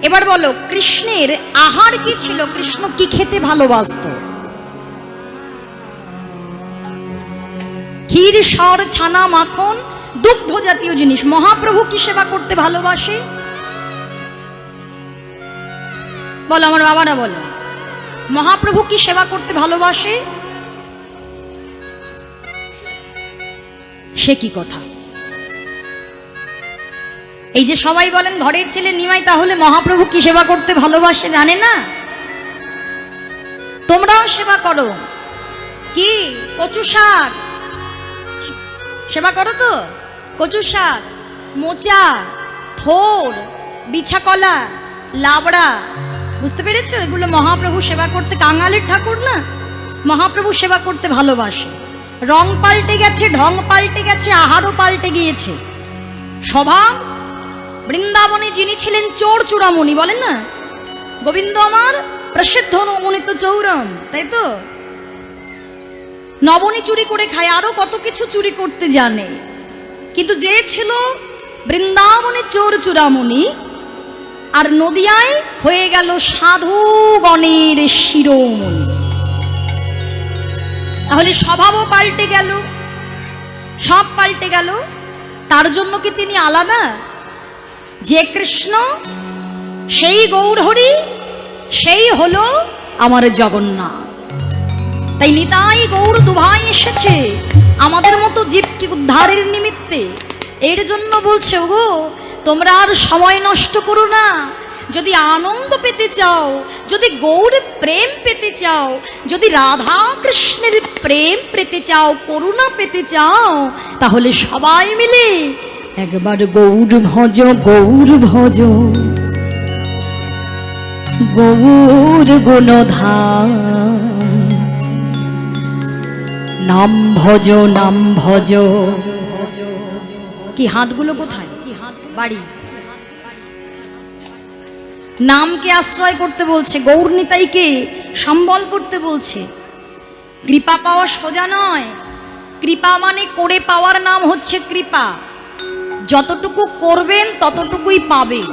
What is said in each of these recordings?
এবার বলো, কৃষ্ণের আহার কি ছিল? কৃষ্ণ কি খেতে ভালোবাসতো? ক্ষীর, সর, ছানা, মাখন, দুগ্ধ জাতীয় জিনিস। মহাপ্রভু কি সেবা করতে ভালোবাসে? বলো, আমার বাবারা বলো, মহাপ্রভু কি সেবা করতে ভালোবাসে? সে কি কথা! এই যে সবাই বলেন ঘরের ছেলে নিমাই, তাহলে মহাপ্রভু কি সেবা করতে ভালোবাসে জানে না? তোমরাও সেবা করো। কি? কচু শাক সেবা করো তো? কচু শাক, মোচা, থোর, বিছা কলা, লাবড়া, বুঝতে পেরেছো? এগুলো মহাপ্রভু সেবা করতে, কাঙালের ঠাকুর না, মহাপ্রভু সেবা করতে ভালোবাসে। রং পাল্টে গেছে, ঢং পাল্টে গেছে, আহারও পাল্টে গিয়েছে। স্বভাব, বৃন্দাবনে যিনি ছিলেন চোর চূড়ামণি, বলেন না, গোবিন্দ আমার প্রসিদ্ধ নবনীত চৌরম, তাই তো? নবনী চুরি করে খায়, আরো কত কিছু চুরি করতে জানে। কিন্তু যে ছিল বৃন্দাবনে চোর চূড়ামণি, আর নদিয়ায় হয়ে গেল সাধুগণের শিরোমণি। তাহলে স্বভাবও পাল্টে গেল, সব পাল্টে গেল। তার জন্য কি তিনি আলাদা? যে কৃষ্ণ, সেই গৌরহরি, সেই হলো আমার জগন্নাথ। তাই নিতাই গৌর দুভাই এসেছে আমাদের মতো জীবকে উদ্ধারের নিমিত্তে। এর জন্য বলছে, ওগো তোমরা আর সময় নষ্ট করো না। যদি আনন্দ পেতে চাও, যদি গৌর প্রেম পেতে চাও, যদি রাধা কৃষ্ণের প্রেম পেতে চাও, করুণা পেতে চাও, তাহলে সবাই মিলে একবার গৌর ভজ, গৌর ভজ, গৌর গুণধাম, নাম ভজ, নাম ভজ। কি হাতগুলো কোথায়? বাড়ি। নামকে আশ্রয় করতে বলছে, গৌর নিতাইকে সম্বল করতে বলছে। কৃপা পাওয়া সোজা নয়। কৃপা মানে করে পাওয়ার নাম হচ্ছে কৃপা। যতটুকু করবেন ততটুকুই পাবেন,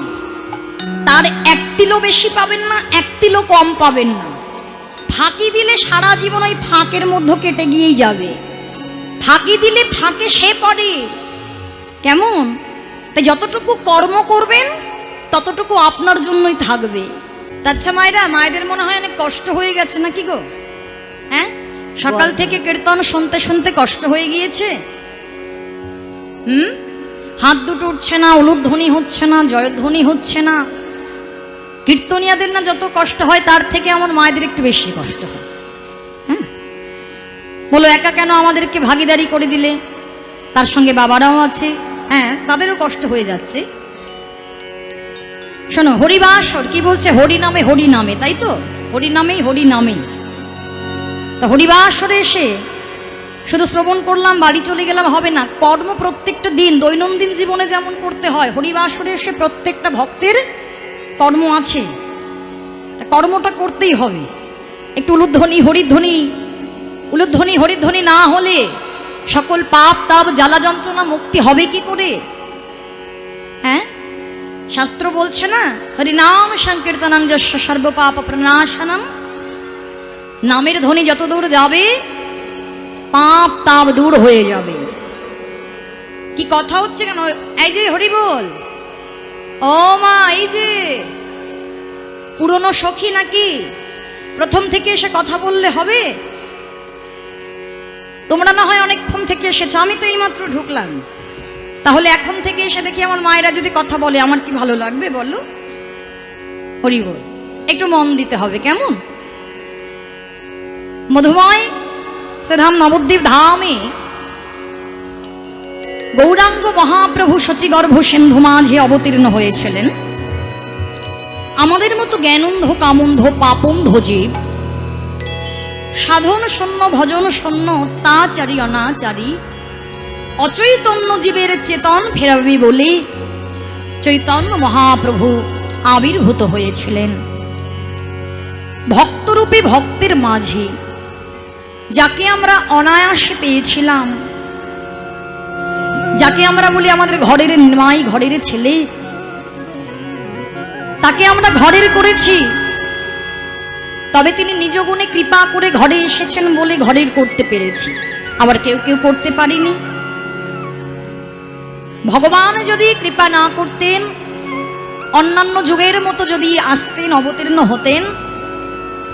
তার এক তিলও বেশি পাবেন না, এক তিলও কম পাবেন না। ফাঁকি দিলে সারা জীবন ওই ফাঁকের মধ্যে কেটে গিয়েই যাবে। ফাঁকি দিলে ফাঁকে সে পড়ে। কেমন? তাই যতটুকু কর্ম করবেন ততটুকু আপনার জন্যই থাকবে। আচ্ছা মায়েরা, মায়েদের মনে হয় অনেক কষ্ট হয়ে গেছে নাকি গো? হ্যাঁ, সকাল থেকে কীর্তন শুনতে শুনতে কষ্ট হয়ে গিয়েছে। হাত দুটো উঠছে না, উলুধ্বনি হচ্ছে না, জয়ধ্বনি হচ্ছে না। কীর্তনিয়াদের না যত কষ্ট হয়, তার থেকে আমার মায়েদের একটু বেশি কষ্ট হয়। হ্যাঁ, বলো একা কেন আমাদেরকে ভাগিদারি করে দিলে? তার সঙ্গে বাবারাও আছে, হ্যাঁ, তাদেরও কষ্ট হয়ে যাচ্ছে। শোনো, হরিবাসর কি বলছে? হরি নামে, হরি নামে, তাই তো? হরি নামেই, হরি নামেই। তা হরিবাসরে এসে শুধু শ্রবণ করলাম, বাড়ি চলে গেলাম হবে না। কর্ম প্রত্যেকটা দিন দৈনন্দিন জীবনে যেমন করতে হয়, হরিবাসরে এসে প্রত্যেকটা ভক্তের কর্ম আছে, তা কর্মটা করতেই হবে। একটু উলুধ্বনি, হরিধ্বনি, উলুধ্বনি হরিধ্বনি না হলে সকল পাপ তাপ জ্বালা যন্ত্রণা মুক্তি হবে কি করে? হ্যাঁ, শাস্ত্র বলছে না, হরিনাম সংকীর্তনং যস্য সর্ব পাপ প্রণাশনম। নামের ধ্বনি যত দূর যাবে, পাপ তাপ দূর হয়ে যাবে। কি কথা হচ্ছে কেন? এই যে হরি বল, ও মা, এই যে পুরনো সখী নাকি? প্রথম থেকে এসে কথা বললে হবে? তোমরা না হয় অনেকক্ষণ থেকে এসেছো, আমি তো এইমাত্র ঢুকলাম। তাহলে এখন থেকে এসে দেখি আমার মায়েরা যদি কথা বলে, আমার কি ভালো লাগবে বলো? হরি বল, একটু মন দিতে হবে, কেমন? মধুময় শ্রীধাম নবদ্বীপ ধামে গৌরাঙ্গ মহাপ্রভু শচীগর্ভ সিন্ধু মাঝে অবতীর্ণ হয়েছিলেন। আমাদের মতো জ্ঞানন্ধ, কামন্ধ, পাপন্ধ জীব, সাধন শূন্য, ভজন শূন্য, অত্যাচারী অনাচারী অচৈতন্য জীবের চেতন ফেরাবি বলে চৈতন্য মহাপ্রভু আবির্ভূত হয়েছিলেন। ভক্তরূপে ভক্তের মাঝে, যাকে আমরা অনায়াসে পেয়েছিলাম, যাকে আমরা বলি আমাদের ঘরের মাই, ঘরের ছেলে, তাকে আমরা ঘরের করেছি, তবে তিনি নিজ গুণে কৃপা করে ঘরে এসেছেন বলে ঘরের করতে পেরেছি, আবার কেউ কেউ করতে পারিনি। ভগবান যদি কৃপা না করতেন, অন্যান্য যুগের মতো যদি আসতেন, অবতীর্ণ হতেন,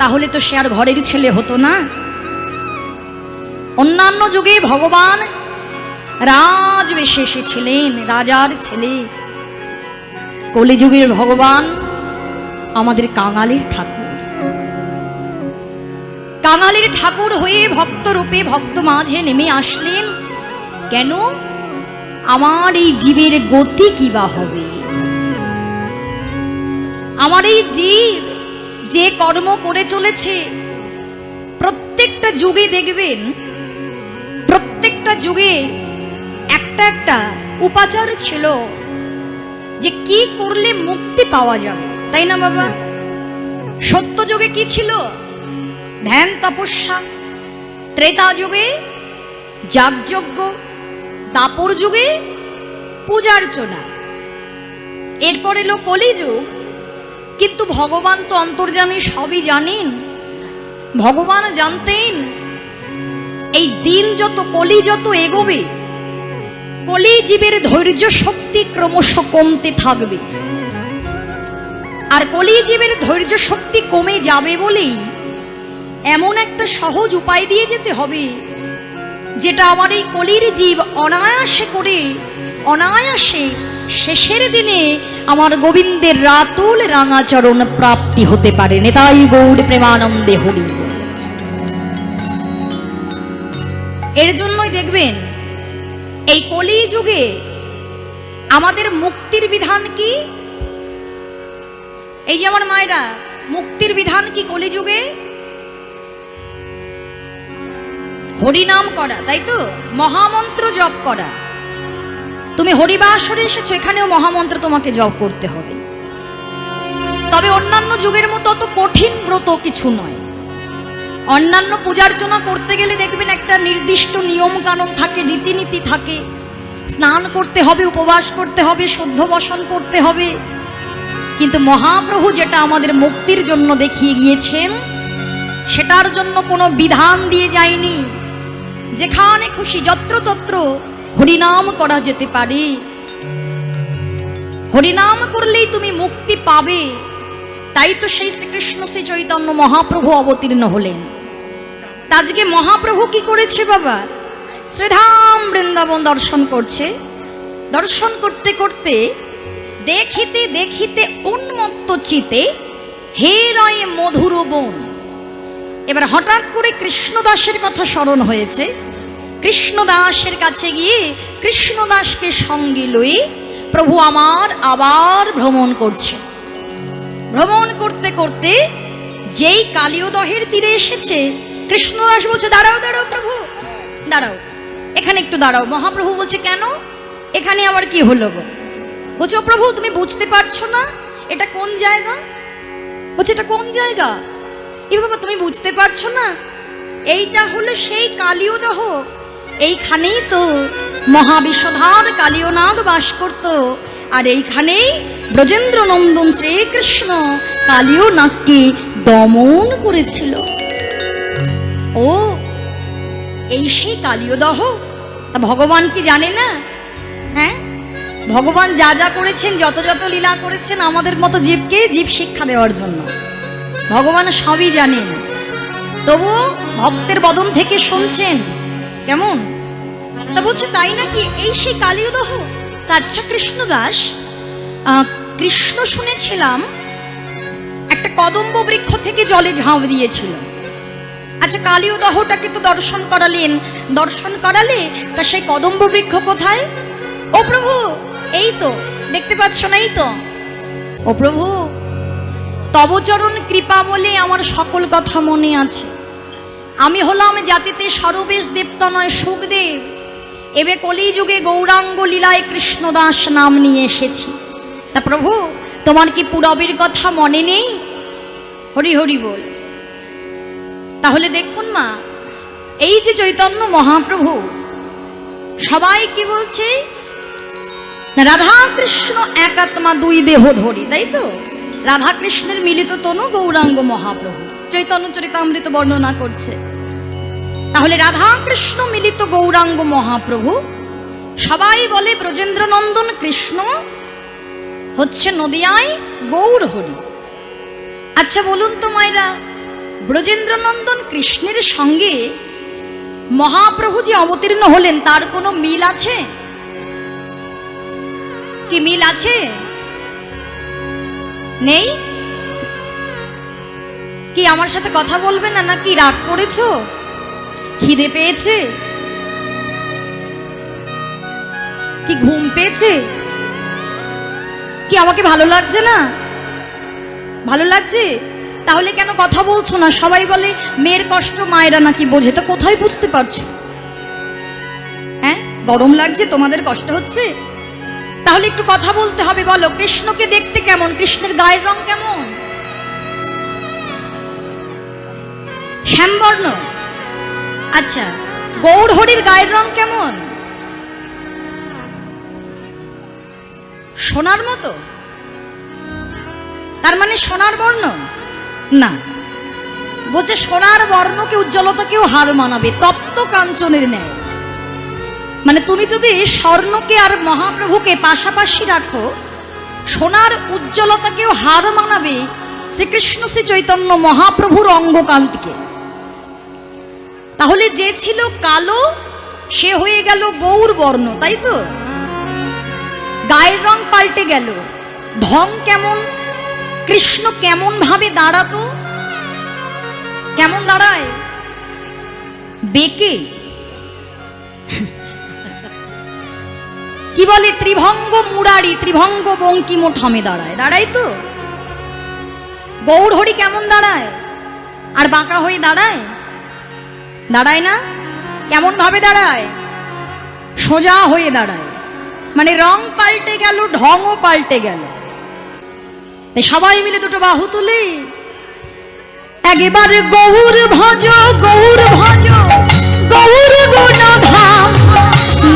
তাহলে তো সে আর ঘরের ছেলে হতো না। অন্যান্য যুগে ভগবান রাজবেশে এসেছিলেন, রাজার ছেলে। কলিযুগের ভগবান আমাদের কাঙালির ঠাকুর। কাঙালির ঠাকুর হয়ে ভক্ত রূপে ভক্ত মাঝে নেমে আসলেন। কেন? আমার এই জীবের গতি কি বা হবে? আমার এই জীব যে কর্ম করে চলেছে, প্রত্যেকটা যুগে দেখবেন, প্রত্যেকটা যুগে একটা একটা উপাচার ছিল যে কি করলে মুক্তি পাওয়া যাবে, তাই না বাবা? সত্য যুগে কি ছিল? ধ্যান তপস্যা। ত্রেতা যুগে যাগযজ্ঞ। দাপর যুগে পূজার্চনা। এরপর এলো কলিযুগ। কিন্তু ভগবান তো অন্তর্যামী, সবই জানেন। ভগবান জানতেন এই দিন যত, কলি যত এগোবে, কলি জীবের ধৈর্য শক্তি ক্রমশ কমতে থাকবে। আর কলি জীবের ধৈর্য শক্তি কমে যাবে বলেই এমন একটা সহজ উপায় দিয়ে যেতে হবে, যেটা আমার এই কলির জীব অনায়াসে করে, অনায়াসে শেষের দিনে আমার গোবিন্দের রাতুল রাঙাচরণ প্রাপ্তি হতে পারে। নেতাই গৌর প্রেমানন্দে হরি। এর জন্যই দেখবেন এই কলি যুগে আমাদের মুক্তির বিধান কি? এই যে আমার মায়েরা, মুক্তির বিধান কি কলিযুগে? হরিনাম করা, তাই তো? মহামন্ত্র জপ করা। তুমি হরিবাসরে এসেছো, এখানেও মহামন্ত্র তোমাকে জপ করতে হবে। তবে অন্যান্য যুগের মতো অত কঠিন ব্রত কিছু নয়। অন্যান্য পূজার্চনা করতে গেলে দেখবেন একটা নির্দিষ্ট নিয়ম কানুন থাকে, রীতিনীতি থাকে। স্নান করতে হবে, উপবাস করতে হবে, শুদ্ধ বসন করতে হবে। কিন্তু মহাপ্রভু যেটা আমাদের মুক্তির জন্য দেখিয়ে গিয়েছেন, সেটার জন্য কোনো বিধান দিয়ে যায়নি। যেখানে খুশি যত্রতত্র হরিনাম করা যেতে পারে। হরিনাম করলেই তুমি মুক্তি পাবে। তাই তো সেই শ্রীকৃষ্ণ শ্রী চৈতন্য মহাপ্রভু অবতীর্ণ হলেন। আজকে মহাপ্রভু কি করেছে বাবা? শ্রীধাম বৃন্দাবন দর্শন করছে। দর্শন করতে করতে দেখিতে দেখিতে উন্মত্ত চিতে হে রয়ে মধুর বন। এবার হঠাৎ করে কৃষ্ণদাসের কথা স্মরণ হয়েছে। কৃষ্ণদাসের কাছে গিয়ে কৃষ্ণদাসকে সঙ্গে লয়ে প্রভু আমার আবার ভ্রমণ করছে। ভ্রমণ করতে করতে যেই কালিয়দহের তীরে এসেছে, কৃষ্ণদাস বলছে দাঁড়াও দাঁড়াও প্রভু, দাঁড়াও, এখানে একটু দাঁড়াও। মহাপ্রভু বলছে কেন? এখানে আবার কি হলো গো? বলছে ও প্রভু, তুমি বুঝতে পারছো না এটা কোন জায়গা? বলছে এটা কোন জায়গা? এ বাবা, তুমি বুঝতে পারছো না? এইটা হলো সেই কালিয়দহ। এইখানেই তো মহাবিশ্বধার কালিয়নাথ বাস করত। আর এইখানেই ব্রজেন্দ্র নন্দন শ্রীকৃষ্ণ কালিয়নাথকে দমন করেছিল। ও, এই সেই কালিয়দহ? তা ভগবান কি জানে না? হ্যাঁ, ভগবান যা যা করেছেন, যত যত লীলা করেছেন আমাদের মতো জীবকে জীব শিক্ষা দেওয়ার জন্য, ভগবান সবই জানেন। তবু ভক্তের বদন থেকে শুনছেন কেমন? তা বলছে তাই নাকি? এই সেই কালিয়দহ? আচ্ছা কৃষ্ণদাস, কৃষ্ণ শুনেছিলাম একটা কদম্ব বৃক্ষ থেকে জলে ঝাঁপ দিয়েছিল। আচ্ছা কালিয়দহটাকে তো দর্শন করালেন, দর্শন করালে, তা সেই কদম্ব বৃক্ষ কোথায়? ও প্রভু, এই তো দেখতে পাচ্ছ না, এই তো। ও প্রভু, তবচরণ কৃপা বলে আমার সকল কথা মনে আছে। আমি হলাম জাতিতে সর্বেশ দেবতনয় সুখদেব। এবে কলিযুগে গৌরাঙ্গ লীলায় কৃষ্ণদাস নাম নিয়ে এসেছি। তা প্রভু, তোমার কি পুরবের কথা মনে নেই? হরি হরি বল। তাহলে দেখুন মা, এই যে চৈতন্য মহাপ্রভু সবাই কি বলছে? রাধা কৃষ্ণ এক আত্মা দুই দেহ ধরি, তাই তো? রাধাকৃষ্ণের মিলিত তনু গৌরাঙ্গ মহাপ্রভু চৈতন্য চরিতামৃত বর্ণনা করছে। তাহলে রাধাকৃষ্ণ মিলিত গৌরাঙ্গ মহাপ্রভু, সবাই বলে ব্রজেন্দ্রনন্দন কৃষ্ণ হচ্ছে নদিয়ায় গৌর হরি। আচ্ছা বলুন তো মায়েরা, ব্রজেন্দ্রনন্দন কৃষ্ণের সঙ্গে মহাপ্রভু যে অবতীর্ণ হলেন তার কোনো মিল আছে কি? মিল আছে? নেই? কি আমার সাথে কথা বলবে না, নাকি রাগ করেছো? খিদে পেয়েছে কি? ঘুম পেয়েছে কি? আমাকে ভালো লাগছে না? ভালো লাগছে? তাহলে কেন কথা বলছো না? সবাই বলে মেয়ের কষ্ট মায়েরা নাকি বোঝে, তো কোথায় বুঝতে পারছো? হ্যাঁ, গরম লাগছে, তোমাদের কষ্ট হচ্ছে, তাহলে একটু কথা বলতে হবে। বলো, কৃষ্ণকে দেখতে কেমন? কৃষ্ণের গায়ের রং কেমন? শ্যামবর্ণ। আচ্ছা, গৌর হরির গায়ের রং কেমন? সোনার মতো? তার মানে সোনার বর্ণ না, বলছে সোনার বর্ণকে উজ্জ্বলতাকেও হার মানাবে, তপ্ত কাঞ্চনের ন্যায়। মানে তুমি যদি স্বর্ণকে আর মহাপ্রভুকে পাশাপাশি রাখো, সোনার উজ্জ্বলতাকেও হার মানাবে শ্রীকৃষ্ণ শ্রী চৈতন্য মহাপ্রভুর অঙ্গকান্তিকে। তাহলে যে ছিল কালো সে হয়ে গেল গৌর বর্ণ, তাই তো? গায়ের রং পাল্টে গেল। ঢং কেমন? কৃষ্ণ কেমন ভাবে দাঁড়াতো? কেমন দাঁড়ায়? বেঁকে। কি বলে? ত্রিভঙ্গ মুরারি, ত্রিভঙ্গ বঙ্কিম ঠমে দাঁড়ায়। দাঁড়ায় তো? গৌর হরি কেমন দাঁড়ায়? আর বাঁকা হয়ে দাঁড়ায়? দাঁড়ায় না। কেমন ভাবে দাঁড়ায়? সোজা হয়ে দাঁড়ায়। মানে রং পাল্টে গেল, ঢংও পাল্টে গেল। সবাই মিলে দুটো বাহু তুলে একেবারে গৌর ভজ, গৌর ভজ, গৌর গুণধাম,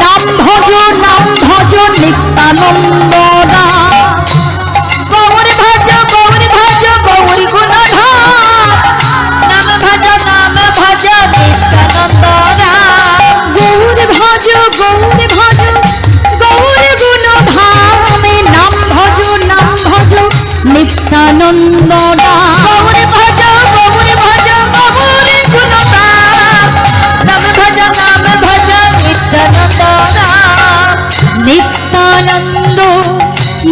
নাম ভজ, নাম ভজ নিত্যানন্দ রাম। গৌর ভজ, গৌর ভজ, গৌর গুণধাম, নাম ভজ, নাম ভজ নিত্যানন্দ রাম। গৌর ভজ, গৌর ভজ, গৌর গুণধামে, নাম ভজ, নাম ভজ নিত্যানন্দ রাম। গৌর ভজ, গৌর ভজ, গৌর গুণধাম, নাম ভজ, নাম ভজ নিত্যানন্দ রাম। নিত্যানন্দ,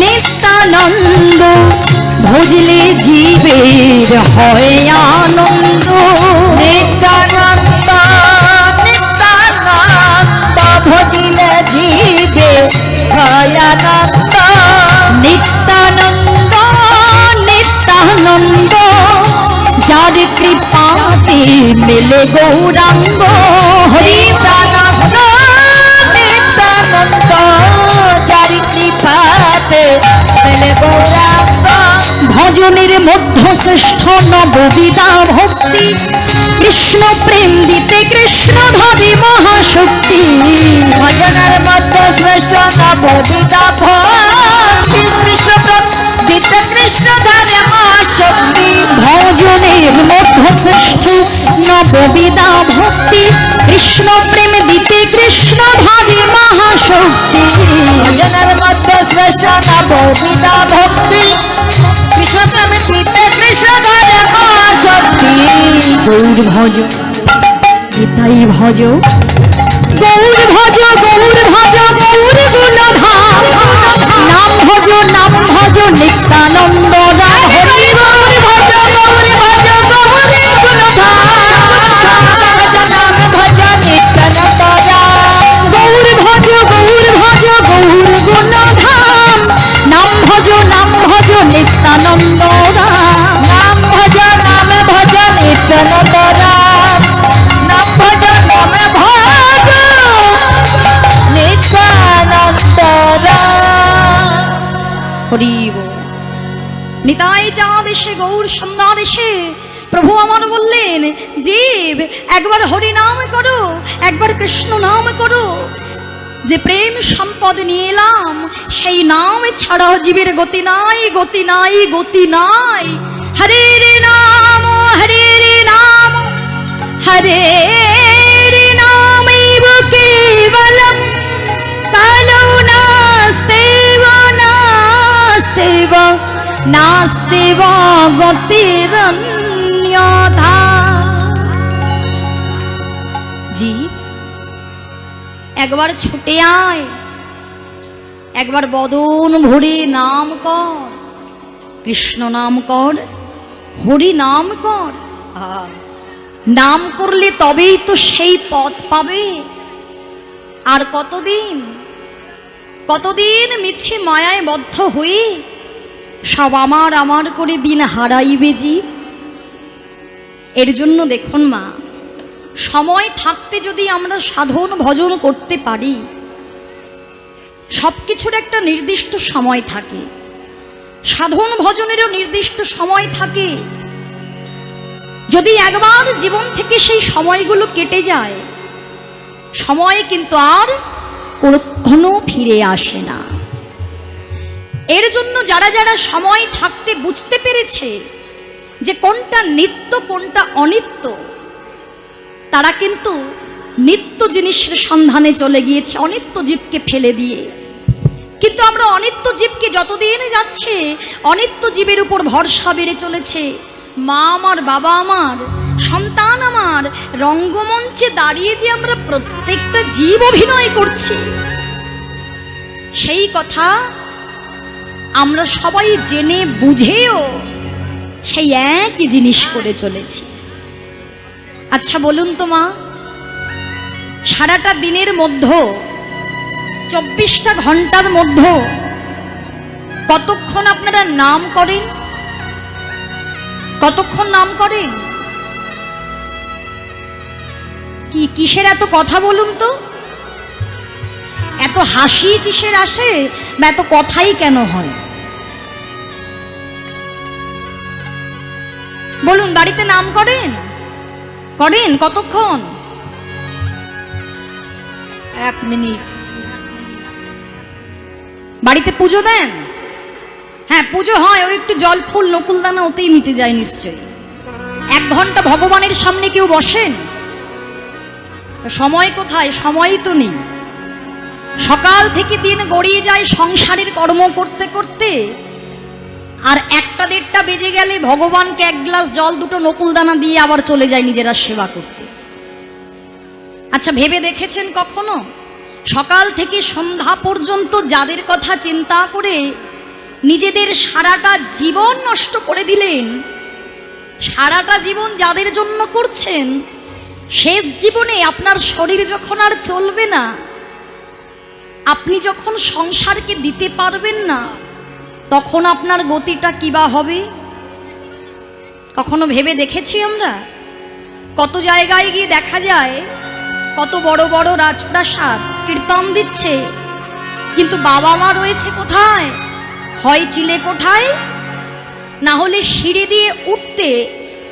নিত্যানন্দ ভজলে জীবের হয় আনন্দ। নিত্যানন্দ, নিত্যানন্দ ভজলে জীবের হয় আনন্দ। নিত্যানন্দ, নিত্যানন্দ যার কৃপাতে মেলে গৌরাঙ্গ। নিত্যানন্দ, নিত্যানন্দ যার কৃপাতে মেলে গৌরাঙ্গ। ভজনের মধ্য শ্রেষ্ঠ নববিধা ভক্তি, কৃষ্ণ প্রেম দিতে কৃষ্ণ ধরে মহাশক্তি। ভজনের মধ্য শ্রেষ্ঠ নববিধা ভক্তি, কৃষ্ণ দিতে কৃষ্ণ ধরে মহাশক্তি। ভজনের মধ্য শ্রেষ্ঠ নববিধা ভক্তি, কৃষ্ণ প্রেম দিতে কৃষ্ণ ধরে মহাশক্তি। ভজনের মধ্য শ্রেষ্ঠ নববিধা ভক্তি, কৃষ্ণ প্রেম দিতে কৃষ্ণ ধরে মহাশক্তি। গৌর ভজ, গীতাই ভজ, গৌর ভজ, গৌর ভজ, গৌর গুণধাম, নাম ভজ, নাম ভজ নিত্যানন্দ রাম। গৌর ভজ, গৌর ভজ, গৌর গুণধাম, নাম ভজ, নাম ভজ নিত্যানন্দ রাম। গৌর ভজ, গৌর ভজ, গৌর গুণধাম, নাম ভজ, নাম ভজ নিত্যানন্দ রাম। নাম ভজ, নাম ভজ নিত্যানন্দ রাম। নাম ভজ, নাম ভজ নিত্যানন্দ রাম। হরি বল। নিতাই চাঁদ এসে গৌর সন্ধ্যার এসে প্রভু আমার বললেন, জীব একবার হরি নাম করো, একবার কৃষ্ণ নাম করো। যে প্রেম সম্পদ নিয়ে এলাম সেই নাম ছাড়া জীবের গতি নাই, গতি নাই, গতি নাই। হরে রে নাম, হরে রে নাম, হরে রে নামৈব কেবলম কালো নাস্তেব নাস্তেব নাস্তেব গতিরন্যথা। জীব একবার ছুটে আয়, একবার বদন ভরে নাম কর, কৃষ্ণ নাম কর, হরি নাম কর। নাম করলে তবেই তো সেই পথ পাবে। আর কতদিন কতদিন মিছে মায়ায় বদ্ধ হয়ে সব আমার আমার করে দিন হারাইবে জীব। এর জন্য দেখুন মা, সময় থাকতে যদি আমরা সাধন ভজন করতে পারি, সব কিছুর একটা নির্দিষ্ট সময় থাকে, সাধন ভজনেরও নির্দিষ্ট সময় থাকে। যদি একবার জীবন থেকে সেই সময়গুলো কেটে যায়, সময় কিন্তু আর কখনো ফিরে আসে না। এর জন্য যারা যারা সময় থাকতে বুঝতে পেরেছে যে কোনটা নিত্য কোনটা অনিত্য, তারা কিন্তু নিত্য জিনিসের সন্ধানে চলে গিয়েছে অনিত্য জীবকে ফেলে দিয়ে। কিন্তু আমরা অনিত্য জীবকে যতদিন যাচ্ছে, অনিত্য জীবের উপর ভরসা বেড়ে চলেছে। মা আমার, বাবা আমার, সন্তান আমার, রঙ্গমঞ্চে দাঁড়িয়ে যে আমরা প্রত্যেকটা জীব অভিনয় করছি, সেই কথা আমরা সবাই জেনে বুঝেও সেই একই জিনিস করে চলেছি। আচ্ছা বলুন তো মা, সারাটা দিনের মধ্যে 24টা ঘন্টার মধ্যে কতক্ষণ আপনারা নাম করেন? কতক্ষণ নাম করেন? কি কিসের এত কথা বলুন তো? এত হাসি কিসের আসে, বা এত কথাই কেন হয়? বলুন, বাড়িতে নাম করেন? করেন কতক্ষণ? 1 মিনিট। বাড়িতে পুজো দেন? হ্যাঁ, পুজো হয়, ওই একটু জল ফুল নকুলদানা ওতেই মিটে যায় নিশ্চয়ই। 1 ঘন্টা ভগবানের সামনে কেউ বসেন? সময় কোথায়? সময়ই তো নেই। সকাল থেকে দিন গড়িয়ে যায় সংসারের কর্ম করতে করতে, আর 1টা-1.5টা বেজে গেলে ভগবানকে 1 গ্লাস জল, 2টো নকুলদানা দিয়ে আবার চলে যায় নিজেরা সেবা করতে। আচ্ছা ভেবে দেখেছেন কখনো, সকাল থেকে সন্ধ্যা পর্যন্ত যাদের কথা চিন্তা করে নিজেদের সারাটা জীবন নষ্ট করে দিলেন, সারাটা জীবন যাদের জন্য করছেন, শেষ জীবনে আপনার শরীর যখন আর চলবে না, আপনি যখন সংসারকে দিতে পারবেন না, তখন আপনার গতিটা কিবা হবে? কখনো ভেবে দেখেছি আমরা? কত জায়গায় গিয়ে দেখা যায় কত বড় বড় রাজপ্রাসাদ কীর্তন দিচ্ছে, কিন্তু বাবা মা রয়েছে কোথায়? হয় চিলে কোঠায়, না হলে সিঁড়ি দিয়ে উঠতে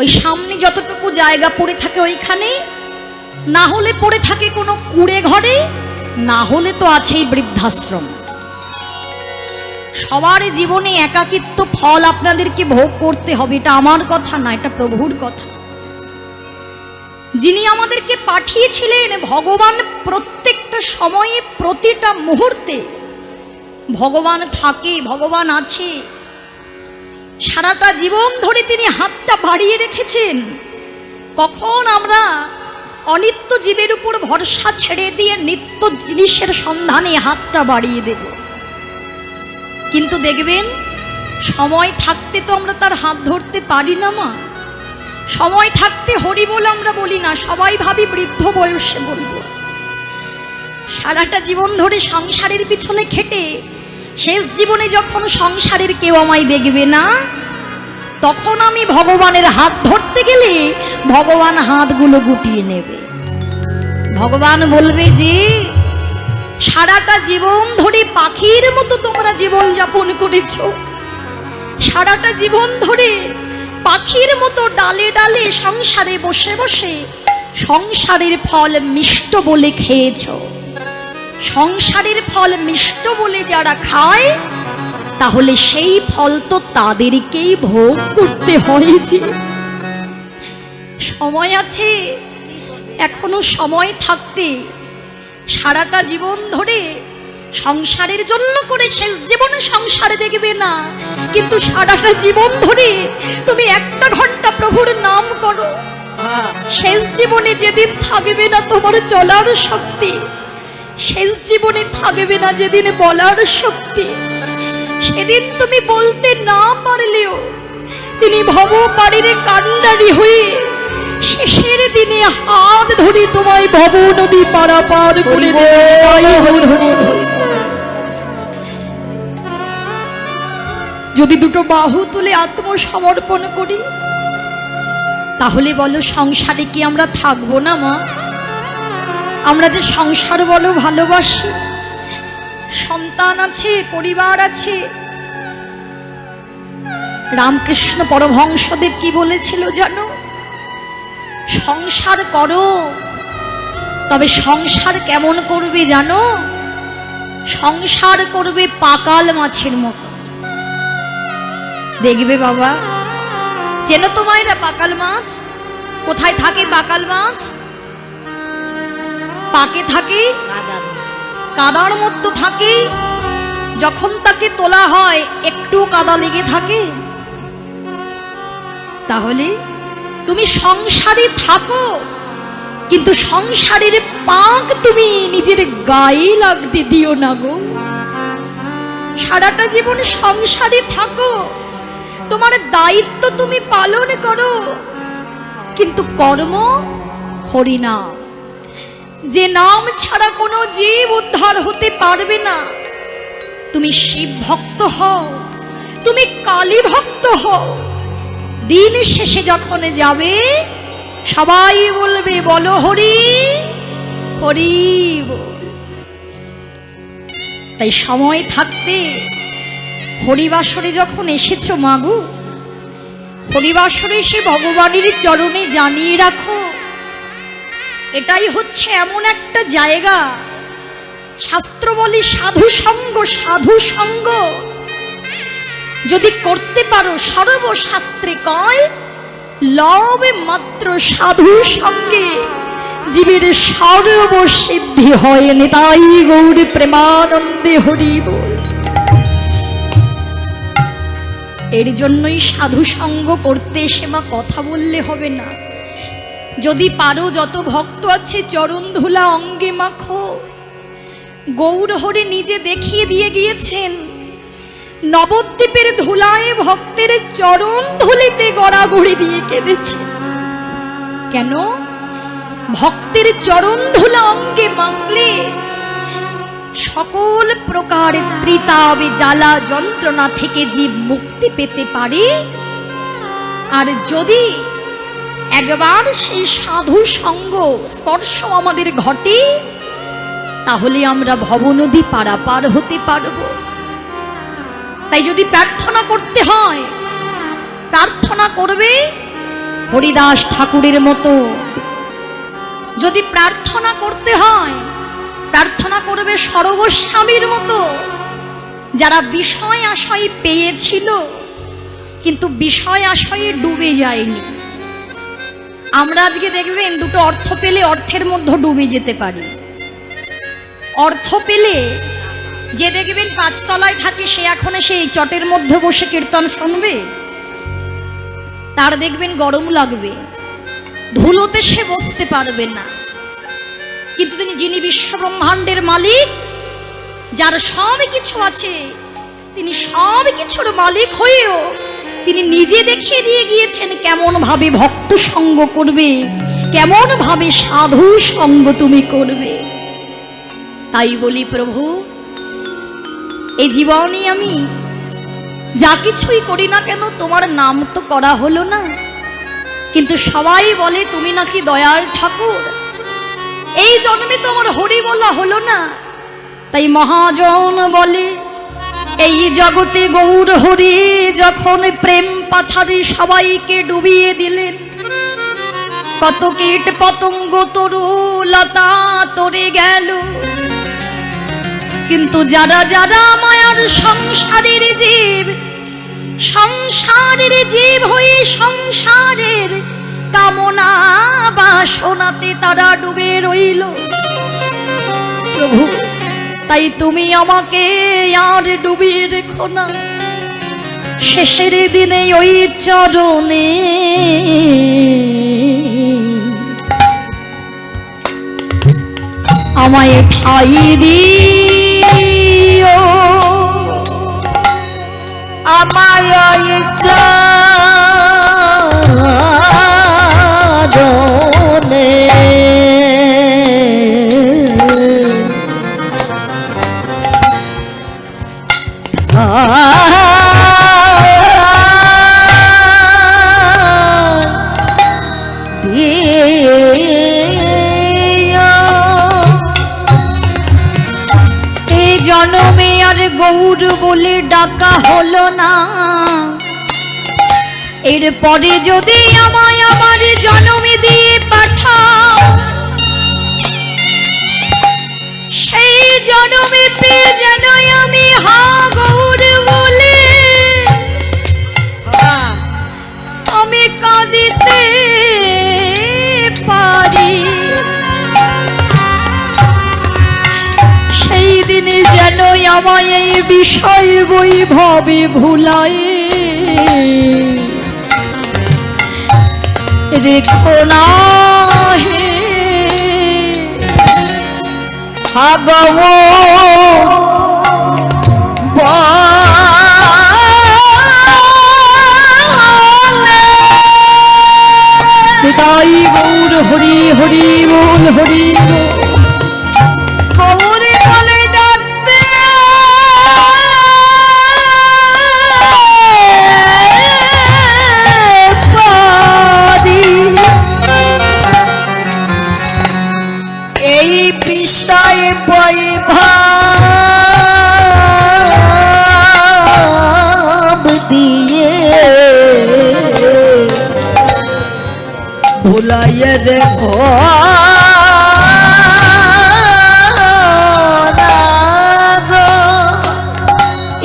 ওই সামনে যতটুকু জায়গা পড়ে থাকে ওইখানে, না হলে পড়ে থাকে কোনো কুঁড়ে ঘরে, না হলে তো আছেই বৃদ্ধাশ্রম। সবার জীবনে একাকিত্ব ফল আপনাদেরকে ভোগ করতে হবে। এটা আমার কথা না, এটা প্রভুর কথা। যিনি আমাদেরকে পাঠিয়েছিলেন, ভগবান প্রত্যেকটা সময়ে প্রতিটা মুহূর্তে ভগবান থাকে, ভগবান আছে। সারাটা জীবন ধরে তিনি হাতটা বাড়িয়ে রেখেছেন। কখন আমরা অনিত্য জীবের উপর ভরসা ছেড়ে দিয়ে নিত্য জিনিসের সন্ধানে হাতটা বাড়িয়ে দেব? কিন্তু দেখবেন, সময় থাকতে তো আমরা তার হাত ধরতে পারি না মা। সময় থাকতে হরি বল আমরা বলি না, সবাই ভাবি বৃদ্ধ বয়সে বলবো। সারাটা জীবন ধরে সংসারের পিছনে খেটে শেষ জীবনে যখন সংসারের কেউ আমায় দেখবে না, তখন আমি ভগবানের হাত ধরতে গেলে ভগবান হাতগুলো গুটিয়ে নেবে। ভগবান বলবে যে সারাটা জীবন ধরে পাখির মতো তোমরা জীবন যাপন করেছ, সারাটা জীবন ধরে পাখির মতো ডালে ডালে সংসারে বসে বসে সংসারের ফল মিষ্ট বলে খেয়েছ, সংসারের ফল মিষ্ট বলে যারা খায়, তাহলে সেই ফল তো তাদেরকেই ভোগ করতে হয়। যে সময় আছে, এখনো সময় থাকতে সারাটা জীবন ধরে সংসারের জন্য করে শেষ জীবনে সংসারে দেখবে না, কিন্তু সারাটা জীবন ধরে তুমি 1টা ঘন্টা প্রভুর নাম করো। শেষ জীবনে যেদিন থাকবে না তোমার চলার শক্তি, শেষ জীবনে থাকবে না যেদিন বলার শক্তি, সেদিন তুমি বলতে না পারলেও তিনি ভবপাড়িরে কান্ডারি হয়ে শেষের দিনে হাত ধরে তোমায় ভব নদী পারাপার করে দেবে। যদি দুটো বাহু তুলে আত্মসমর্পণ করি, তাহলে বলো সংসারে কি আমরা থাকবো না মা? আমরা যে সংসার বলো ভালোবাসি, সন্তান আছে, পরিবার আছে। রামকৃষ্ণ পরমহংসদেব কি বলেছিল জানো? সংসার করো, তবে সংসার কেমন করবে জানো? সংসার করবে পাকাল মাছের মতো। দেখবে বাবা, চেনো তো মায়েরা পাকাল মাছ? কোথায় থাকে পাকাল মাছ? পাকে থাকে, কাদার মধ্যে থাকে। যখন তাকে তোলা হয় একটু কাদা লেগে থাকে। তাহলে তুমি সংসারে থাকো, কিন্তু সংসারের পাক তুমি নিজের গায়ে লাগতে দিও না গো। সারাটা জীবন সংসারে থাকো, তোমার দায়িত্ব তুমি পালন করো, কিন্তু কর্ম হরিনাম। যে নাম ছাড়া কোনো জীব উদ্ধার হতে পারবে না। তুমি শিব ভক্ত হও, তুমি কালী ভক্ত হও, দিন শেষে যখন যাবে সবাই বলবে বলো হরি হরি বল। তাই সময় থাকতে হরিবাসরে যখন এসেছো মাগো, হরিবাসরে এসে ভগবানের চরণে জানিয়ে রাখো, এটাই হচ্ছে এমন একটা জায়গা। শাস্ত্র বলে সাধু সঙ্গ, সাধু সঙ্গ যদি করতে পারো, সর্বশাস্ত্রে কয় লবে মাত্র সাধু সঙ্গে জীবের সর্বসিদ্ধি হয়। নিতাই গৌর প্রেমানন্দে হরি বল। এর জন্যই সাধু সঙ্গ করতে এসে বা কথা বললে হবে না। যদি পারো যত ভক্ত আছে চরণ ধুলা অঙ্গে মাখো। গৌর হরি নিজে দেখিয়ে দিয়ে গিয়েছেন, নবদ্বীপের ধুলায় ভক্তের চরণ ধুলিতে গড়াগড়ি দিয়ে কেঁদেছে। কেন? ভক্তের চরণ ধুলা অঙ্গে মাখলে সকল প্রকার ত্রিতাব জ্বালা যন্ত্রণা থেকে জীব মুক্তি পেতে পারে। আর যদি একবার সেই সাধু সঙ্গ স্পর্শ আমাদের ঘটে, তাহলে আমরা ভবনদী পারাপার হতে পারব। তাই যদি প্রার্থনা করতে হয়, প্রার্থনা করবে হরিদাস ঠাকুরের মতো। যদি প্রার্থনা করতে হয়, প্রার্থনা করবে সর্বস্বামীর মতো, যারা বিষয় আশয় পেয়েছিল কিন্তু বিষয় আশয়ে ডুবে যায়নি। আমরা আজকে দেখবেন দুটো অর্থ পেলে অর্থের মধ্যে ডুবে যেতে পারি। অর্থ পেলে যে দেখবেন 5 তলায় থাকে, সে এখন সেই চটের মধ্যে বসে কীর্তন শুনবে, তার দেখবেন গরম লাগবে, ধুলোতে সে বসতে পারবে না। কিন্তু যিনি বিশ্ব ব্রহ্মাণ্ডের মালিক, যার সব কিছু আছে, তিনি সব কিছুর মালিক হয়েও তিনি নিজে দেখিয়ে দিয়ে গিয়েছেন কেমন ভাবে ভক্ত সঙ্গ করবে, কেমন ভাবে সাধু সঙ্গ তুমি করবে। তাই বলি প্রভু, এই জীবনে আমি যা কিছুই করি না কেন তোমার নাম তো করা হলো না, কিন্তু সবাই বলে তুমি নাকি দয়াল ঠাকুর। এই জন্মে তোমার হরি বলা হলো না। তাই মহাজন বলে এই জগতে গৌর হরি যখন প্রেম পাথারে সবাইকে ডুবিয়ে দিলেন, কত কীট পতঙ্গ তরু লতা তরে গেল, কিন্তু যারা যারা মায়ার সংসারের জীব হয়ে সংসারের কামনা বাসনাতে তারা ডুবে রইল প্রভু, তাই তুমি আমাকে আর ডুবিয়ে রেখো না, শেষের দিনে ওই চরণে আমায় ঠাই দিও, আমায় ওই চরণে জনমে আর গৌর বলে ডাকা হলো না, এরপরে যদি আমায় আমার জনমে দিয়ে পাঠাও, সেই জনমে পেয়ে যেন আমি হা গৌর বলে আমি কাঁদিতে পারি, সেই দিনে যেন আমায় এই বিষয় বৈভবে ভুলাই রেখো না হে তাই গৌর হরি হরি বল হরি গৌরী বলে ডাকতে পারি, এই বিষয় বৈভাব দিয়ে ভুলাইয়ে রেখো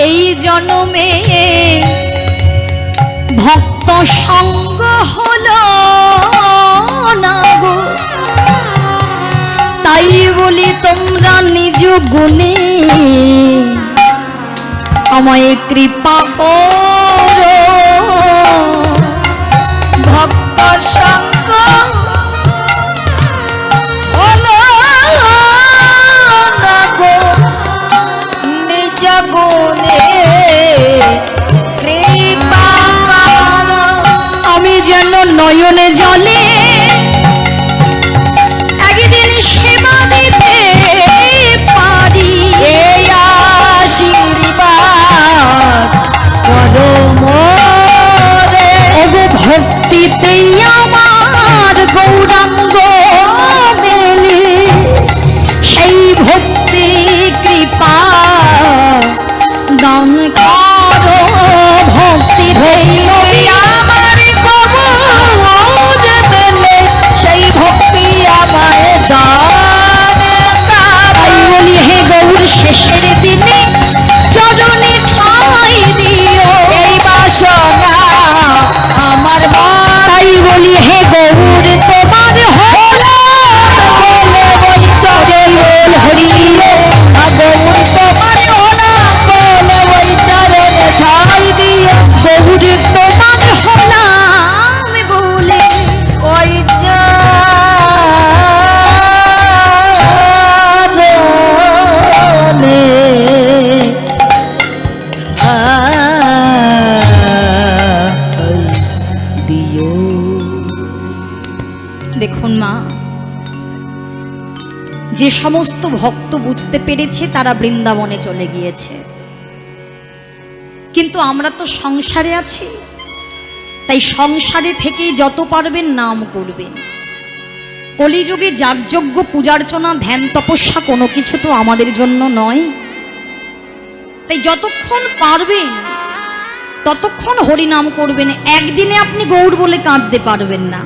এই জন্মে ভক্ত সঙ্গ হলো না গো, তাই বলি তোমরা নিজ গুণে আমায় কৃপা করো, ভক্ত সঙ্গ হলো না গো, নিজ গুণে কৃপা করো। আমি যেন নয়নে জলে একদিন সেবা দিতে পারি, এই আশীর্বাদ করো মোরে। ওগো ভক্তিতেই আমার গৌরাঙ্গ মেলে, সেই ভক্তি কৃপা দান করো, ভক্তি ভক্তি আমার গৌর মেলে, সেই ভক্তি আমায় দান। তাই বলি হে গৌর শেষের দিনে চরণে ঠাই দিও, এই বাসনা আমার মন, তাই বলি হে গৌর তোমার হলো বলে ওই চরণে হরিয়ে, আদর তোমার হলা বলে ওই চরণে ঠাই দিয়ে, গৌর তোমার হলাম বলে ওই দিও। দেখুন মা, যে সমস্ত ভক্ত বুঝতে পেরেছে তারা বৃন্দাবনে চলে গিয়েছে, কিন্তু আমরা তো সংসারে আছি, তাই সংসারে থেকেই যত পারবেন নাম করবেন। কলিযুগে যাগযজ্ঞ পূজার্চনা ধ্যান তপস্যা কোনো কিছু তো আমাদের জন্য নয়, তাই যতক্ষণ পারবেন ততক্ষণ হরিনাম করবেন। একদিনে আপনি গৌর বলে কাঁদতে পারবেন না।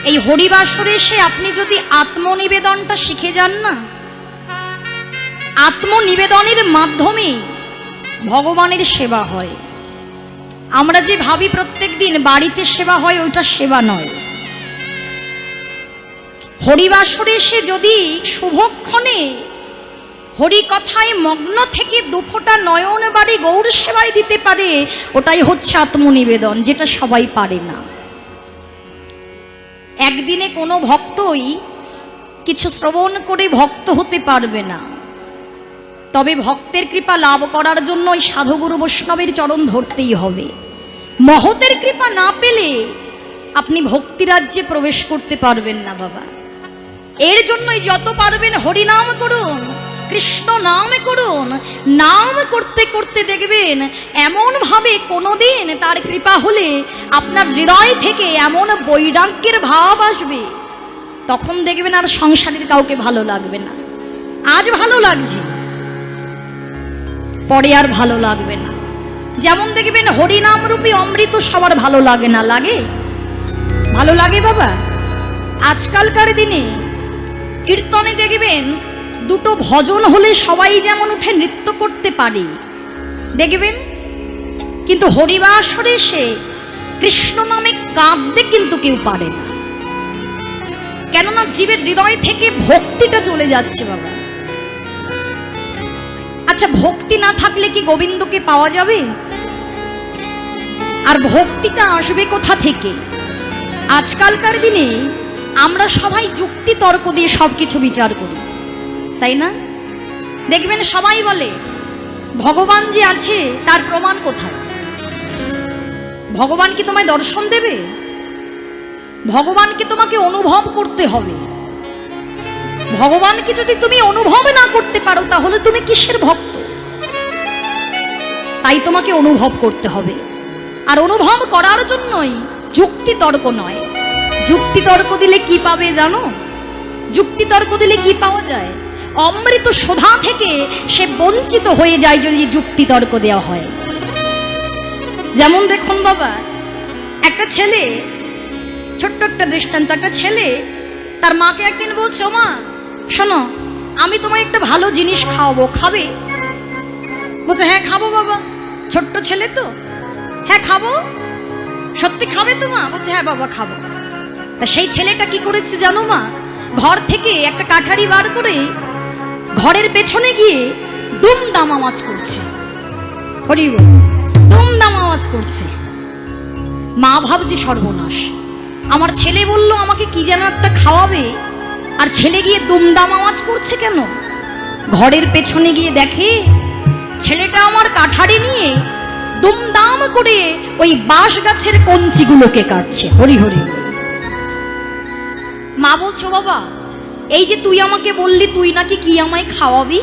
এই হরিবাসরে এসে আপনি যদি আত্মনিবেদনটা শিখে যান না, আত্মনিবেদনের মাধ্যমে ভগবানের সেবা হয়। আমরা যে ভাবি প্রত্যেক দিন বাড়িতে সেবা হয়, ওইটা সেবা নয়। হরিবাসরে এসে যদি শুভক্ষণে হরি কথায় মগ্ন থেকে দুফোঁটা নয়ন বাড়ি গৌর সেবায় দিতে পারে, ওটাই হচ্ছে আত্মনিবেদন, যেটা সবাই পারে না। একদিনে কোনো ভক্তই কিছু শ্রবণ করে ভক্ত হতে পারবে না। তবে ভক্তের কৃপা লাভ করার জন্য ওই সাধুগুরু বৈষ্ণবের চরণ ধরতেই হবে। মহতের কৃপা না পেলে আপনি ভক্তিরাজ্যে প্রবেশ করতে পারবেন না বাবা। এর জন্যই যত পারবেন হরিনাম করুন, কৃষ্ণ নাম করুন। নাম করতে করতে দেখবেন এমন ভাবে কোনোদিন তার কৃপা হলে আপনার হৃদয় থেকে এমন বৈরাগ্যের ভাব আসবে, তখন দেখবেন আর সংসারের কাউকে ভালো লাগবে না। আজ ভালো লাগছে, পরে আর ভালো লাগবে না। যেমন দেখবেন হরিনাম রূপী অমৃত সবার ভালো লাগে না, লাগে? ভালো লাগে বাবা। আজকালকার দিনে কীর্তনে দেখবেন দুটো ভজন হলে সবাই যেমন উঠে নৃত্য করতে পারে দেখবেন, কিন্তু হরিবাসরে এসে কৃষ্ণ নামে কাঁদতে কিন্তু কেউ পারে না। কেননা জীবের হৃদয় থেকে ভক্তিটা চলে যাচ্ছে বাবা। আচ্ছা, ভক্তি না থাকলে কি গোবিন্দকে পাওয়া যাবে? আর ভক্তিটা আসবে কোথা থেকে? আজকালকার দিনে আমরা সবাই যুক্তি তর্ক দিয়ে সবকিছু বিচার করি, তাই না? দেখবেন সবাই বলে ভগবান যে আছে তার প্রমাণ কোথায়? ভগবান কি তোমায় দর্শন দেবে? ভগবানকে তোমাকে অনুভব করতে হবে। ভগবানকে যদি তুমি অনুভব না করতে পারো তাহলে তুমি কিসের ভক্ত? তাই তোমাকে অনুভব করতে হবে। আর অনুভব করার জন্যই যুক্তি তর্ক নয়। যুক্তি তর্ক দিলে কি পাবে জানো? যুক্তি তর্ক দিলে কি পাওয়া যায়? অমৃত সুধা থেকে সে বঞ্চিত হয়ে যায় যদি যুক্তি তর্ক দেওয়া হয়। যেমন দেখুন বাবা, একটা ছেলে, ছোট্ট একটা দৃষ্টান্ত, একটা ছেলে তার মাকে একদিন বলছে, ও মা শোনো, আমি তোমায় একটা ভালো জিনিস খাওয়াবো, খাবে? বলছে হ্যাঁ খাবো বাবা। ছোট্ট ছেলে তো, হ্যাঁ খাবো। সত্যি খাবে তো মা? বলছে হ্যাঁ বাবা খাবো। তা সেই ছেলেটা কি করেছে জানো মা? ঘর থেকে একটা কাঠারি বার করে ঘরের পেছনে গিয়ে দুমদাম আওয়াজ করছে। হরি বল, দুমদাম আওয়াজ করছে। মা ভাবছে সর্বনাশ, আমার ছেলে বলল আমাকে কি যেন একটা খাওয়াবে, আর ছেলে গিয়ে দুমদাম আওয়াজ করছে কেন? ঘরের পেছনে গিয়ে দেখে ছেলেটা আমার কাঠারি নিয়ে দুমদাম করে ওই বাঁশ গাছের কঞ্চিগুলোকে কাটছে। হরি হরি। মা বলছো বাবা, এই যে তুই আমাকে বললি তুই নাকি কি আমায় খাওয়াবি,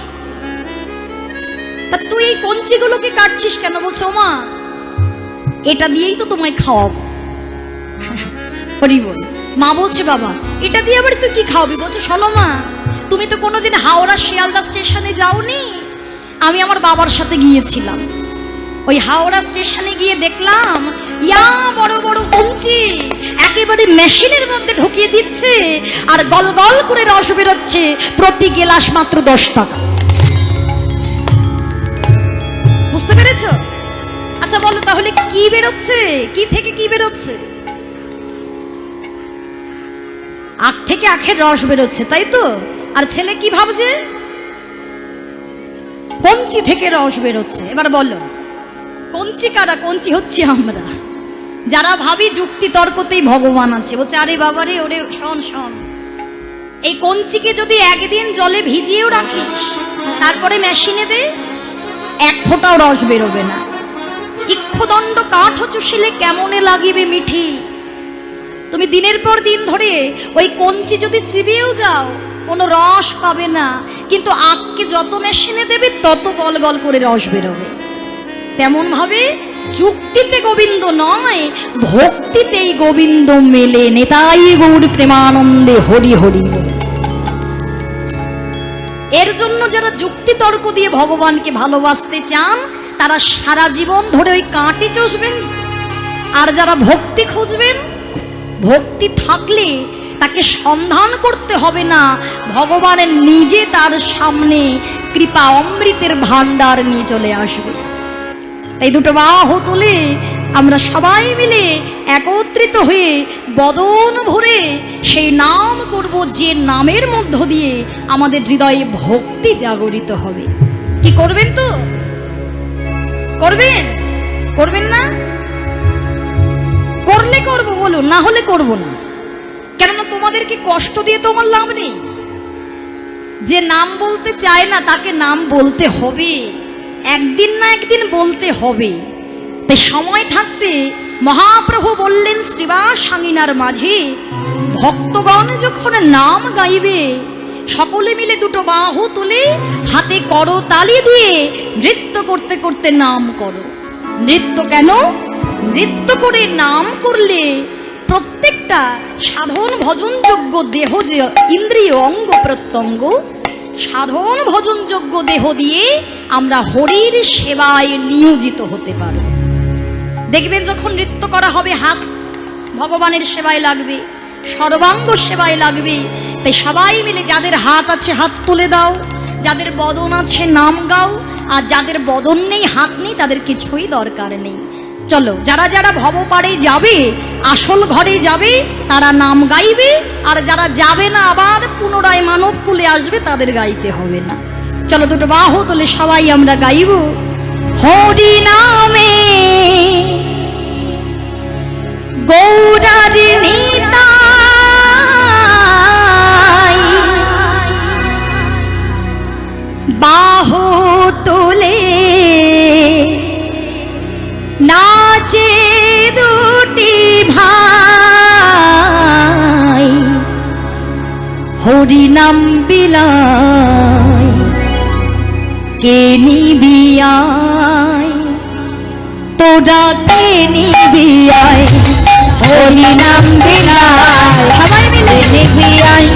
তা তুই এই কঞ্চিগুলোকে কাটছিস কেন? বলছো মা এটা দিয়েই তো তোমায় খাওয়াবো। হরি বল। মা বলছে বাবা এটা দিয়ে আবার তুই কি খাওয়াবি? বলছো শোনো মা, তুমি তো কোনোদিন হাওড়া শিয়ালদা স্টেশনে যাওনি। আমি আমার বাবার সাথে গিয়েছিলাম। ওই হাওড়া স্টেশনে গিয়ে দেখলাম ইয়া বড় বড় কঞ্চি একেবারে মেশিনের মধ্যে ঢুকিয়ে দিচ্ছে, আর গল গল করে রস বেরোচ্ছে, প্রতি গেলাস মাত্র 10 টাকা। বুঝতে পেরেছো? আচ্ছা বলো তাহলে কি বেরোচ্ছে? কি থেকে কি বেরোচ্ছে? আখ থেকে আখের রস বেরোচ্ছে, তাই তো? আর ছেলে কি ভাবছে? কঞ্চি থেকে রস বেরোচ্ছে। এবার বলো কঞ্চি কারা? কঞ্চি হচ্ছে আমরা, যারা ভাবি যুক্তি তর্কতেই ভগবান আছে। বলছে আরে বাবারে, ওরে শোন শোন, এই কঞ্চিকে যদি একদিন জলে ভিজিয়েও রাখিস, তারপরে মেশিনে দে, 1 ফোঁটাও রস বেরোবে না। ইক্ষদণ্ড কাঠ চুষিলে কেমনে লাগিবে মিঠি। তুমি দিনের পর দিন ধরে ওই কঞ্চি যদি চিবিয়েও যাও কোনো রস পাবে না, কিন্তু আখকে যত মেশিনে দেবে তত গল গল করে রস বেরোবে। তেমন ভাবে যুক্তিতে গোবিন্দ নয়, ভক্তিতেই গোবিন্দ মেলে। নেতাই গৌর প্রেমানন্দে হরি হরি। এর জন্য যারা যুক্তি তর্ক দিয়ে ভগবানকে ভালোবাসতে চান তারা সারা জীবন ধরে ওই কাঁটি চষবেন। আর যারা ভক্তি খুঁজবেন, ভক্তি থাকলে তাকে সন্ধান করতে হবে না, ভগবানের নিজে তার সামনে কৃপা অমৃতের ভান্ডার নিয়ে চলে আসবে। তাই দুটো বাহু তুলে আমরা সবাই মিলে একত্রিত হয়ে বদন ভরে সেই নাম করব, যে নামের মধ্য দিয়ে আমাদের হৃদয়ে ভক্তি জাগরিত হবে। কি করবেন তো? করবেন? করবেন না? করলে করব বলুন, না হলে করব না। কেননা তোমাদেরকে কষ্ট দিয়ে তো আমার লাভ নেই। যে নাম বলতে চায় না তাকে নাম বলতে হবে, একদিন না একদিন বলতে হবে। তাই সময় থাকতে মহাপ্রভু বললেন শ্রীবাসাঙ্গিনার মাঝে, ভক্তগণ যখন নাম গাইবে সকলে মিলে দুটো বাহু তুলে হাতে করতালি দিয়ে নৃত্য করতে করতে নাম করো। নৃত্য কেন? নৃত্য করে নাম করলে প্রত্যেকটা সাধন ভজনযোগ্য দেহ, যে ইন্দ্রিয় অঙ্গ প্রত্যঙ্গ, সাধন ভজনযোগ্য দেহ দিয়ে আমরা হরির সেবায় নিয়োজিত হতে পারব। দেখবেন যখন নৃত্য করা হবে হাত ভগবানের সেবায় লাগবে, সর্বাঙ্গ সেবায় লাগবে। তাই সবাই মিলে যাদের হাত আছে হাত তুলে দাও, যাদের বদন আছে নাম গাও, আর যাদের বদন নেই হাত নেই তাদের কিছুই দরকার নেই। চলো, যারা যারা ভবপাড়ে যাবে, আসল ঘরে যাবে, তারা নাম গাইবে, আর যারা যাবে না আবার পুনরায় মানব কুলে আসবে তাদের গাইতে হবে না। চলো দুটো বাহু তুলে সবাই আমরা গাইব। হরি নামে গৌরার নিতাই, বাহু তুলে নাচে দুটি ভাই, হরি নাম বিলায় কে নিবিয়ায়, তোরা কে নিবিয়ায়, হরি নাম বিলায় সবাই মিলে নিবিয়ায়,